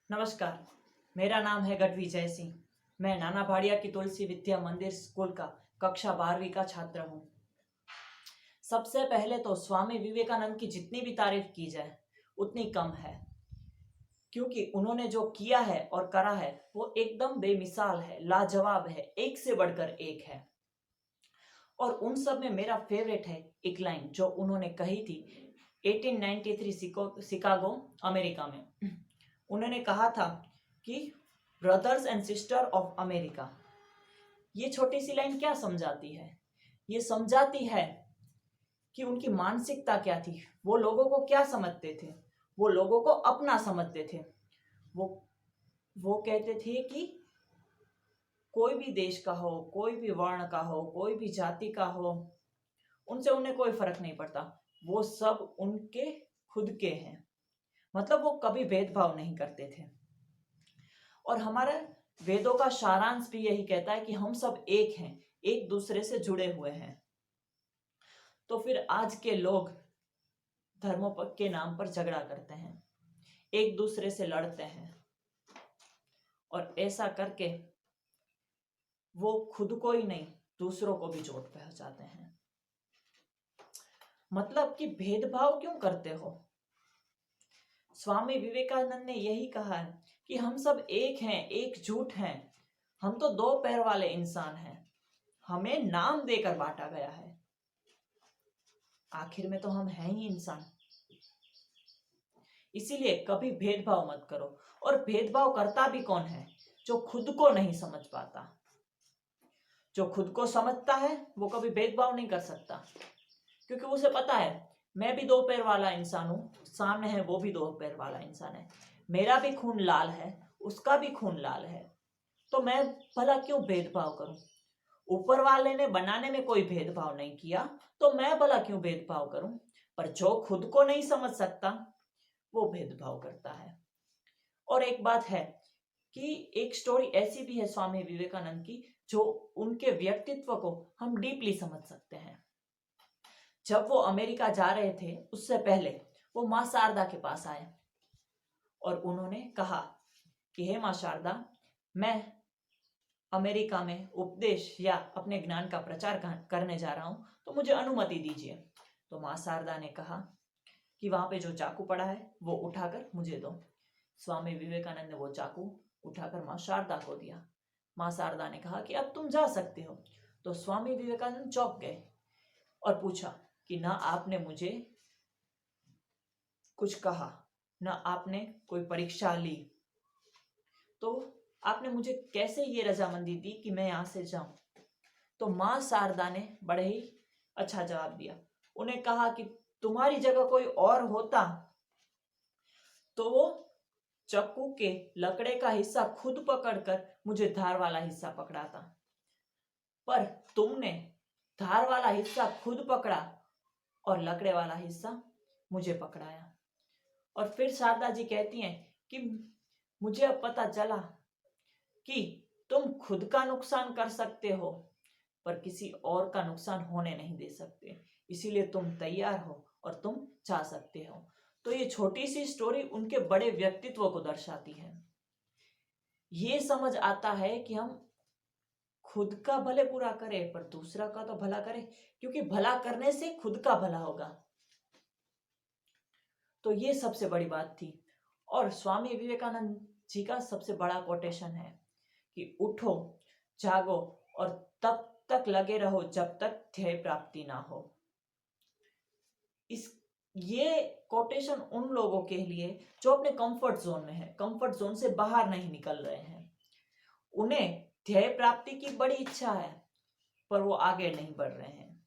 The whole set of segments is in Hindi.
नमस्कार। मेरा नाम है गढ़वी जय सिंह। मैं नाना भाड़िया की तुलसी विद्या मंदिर स्कूल का कक्षा 12वीं का छात्र हूँ। सबसे पहले तो स्वामी विवेकानंद की जितनी भी तारीफ की जाए उतनी कम है, क्योंकि उन्होंने जो किया है और करा है वो एकदम बेमिसाल है, लाजवाब है, एक से बढ़कर एक है। और उन सब में मेरा फेवरेट है एक लाइन जो उन्होंने कही थी 1893 शिकागो अमेरिका में। उन्होंने कहा था कि brothers and sister of America. ये छोटी सी लाइन क्या समझाती है? ये समझाती है कि उनकी मानसिकता क्या थी, वो लोगों को क्या समझते थे, वो लोगों को अपना समझते थे। वो कहते थे कि कोई भी देश का हो, कोई भी वर्ण का हो, कोई भी जाति का हो, उनसे उन्हें कोई फर्क नहीं पड़ता, वो सब उनके खुद के हैं। मतलब वो कभी भेदभाव नहीं करते थे। और हमारे वेदों का सारांश भी यही कहता है कि हम सब एक हैं, एक दूसरे से जुड़े हुए हैं। तो फिर आज के लोग धर्मों के नाम पर झगड़ा करते हैं, एक दूसरे से लड़ते हैं, और ऐसा करके वो खुद को ही नहीं दूसरों को भी चोट पहुंचाते हैं। मतलब कि भेदभाव क्यों करते हो? स्वामी विवेकानंद ने यही कहा है कि हम सब एक हैं, एकजुट हैं। हम तो दो पैर वाले इंसान हैं, हमें नाम देकर बांटा गया है, आखिर में तो हम हैं ही इंसान। इसीलिए कभी भेदभाव मत करो। और भेदभाव करता भी कौन है? जो खुद को नहीं समझ पाता। जो खुद को समझता है वो कभी भेदभाव नहीं कर सकता, क्योंकि उसे पता है मैं भी दो पैर वाला इंसान हूं, सामने है वो भी दो पैर वाला इंसान है, मेरा भी खून लाल है, उसका भी खून लाल है, तो मैं भला क्यों भेदभाव करूं? ऊपर वाले ने बनाने में कोई भेदभाव नहीं किया, तो मैं भला क्यों भेदभाव करूं? पर जो खुद को नहीं समझ सकता वो भेदभाव करता है। और एक बात है कि एक स्टोरी ऐसी भी है स्वामी विवेकानंद की जो उनके व्यक्तित्व को हम डीपली समझ सकते हैं। जब वो अमेरिका जा रहे थे उससे पहले वो मां शारदा के पास आए और उन्होंने कहा कि हे मां शारदा, मैं अमेरिका में उपदेश या अपने ज्ञान का प्रचार करने जा रहा हूं, तो मुझे अनुमति दीजिए। तो मां शारदा ने कहा कि वहां पे जो चाकू पड़ा है वो उठाकर मुझे दो। स्वामी विवेकानंद ने वो चाकू उठाकर मां शारदा को दिया। मां शारदा ने कहा कि अब तुम जा सकते हो। तो स्वामी विवेकानंद चौंक गए और पूछा कि ना आपने मुझे कुछ कहा, ना आपने कोई परीक्षा ली, तो आपने मुझे कैसे ये रजामंदी दी कि मैं यहां से जाऊं? तो मां शारदा ने बड़े ही अच्छा जवाब दिया। उन्हें कहा कि तुम्हारी जगह कोई और होता तो वो चाकू के लकड़े का हिस्सा खुद पकड़कर मुझे धार वाला हिस्सा पकड़ाता, पर तुमने धार वाला हिस्सा खुद पकड़ा और लकड़े वाला हिस्सा मुझे पकड़ाया। और फिर शारदा जी कहती हैं कि मुझे अब पता चला कि तुम खुद का नुकसान कर सकते हो पर किसी और का नुकसान होने नहीं दे सकते, इसीलिए तुम तैयार हो और तुम जा सकते हो। तो ये छोटी सी स्टोरी उनके बड़े व्यक्तित्व को दर्शाती है। ये समझ आता है कि हम खुद का भले पूरा करें पर दूसरा का तो भला करें, क्योंकि भला करने से खुद का भला होगा। तो ये सबसे बड़ी बात थी। और स्वामी विवेकानंद जी का सबसे बड़ा कोटेशन है कि उठो, जागो और तब तक लगे रहो जब तक ध्येय प्राप्ति ना हो। ये कोटेशन उन लोगों के लिए जो अपने कंफर्ट जोन में है, कंफर्ट जोन से बाहर नहीं निकल रहे हैं। उन्हें ध्येय प्राप्ति की बड़ी इच्छा है पर वो आगे नहीं बढ़ रहे हैं,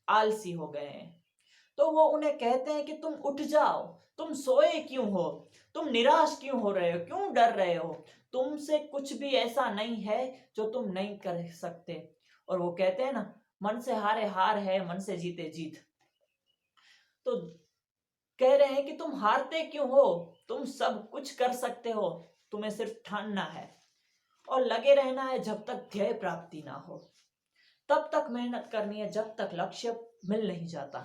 आलसी हो गए हैं। तो वो उन्हें कहते हैं कि तुम उठ जाओ, तुम सोए क्यों हो, तुम निराश क्यों हो रहे हो, क्यों डर रहे हो, तुमसे कुछ भी ऐसा नहीं है जो तुम नहीं कर सकते। और वो कहते हैं ना, मन से हारे हार है, मन से जीते जीत। तो कह रहे हैं कि तुम हारते क्यों हो, तुम सब कुछ कर सकते हो, तुम्हें सिर्फ ठानना है और लगे रहना है जब तक ध्येय प्राप्ति ना हो। तब तक मेहनत करनी है जब तक लक्ष्य मिल नहीं जाता।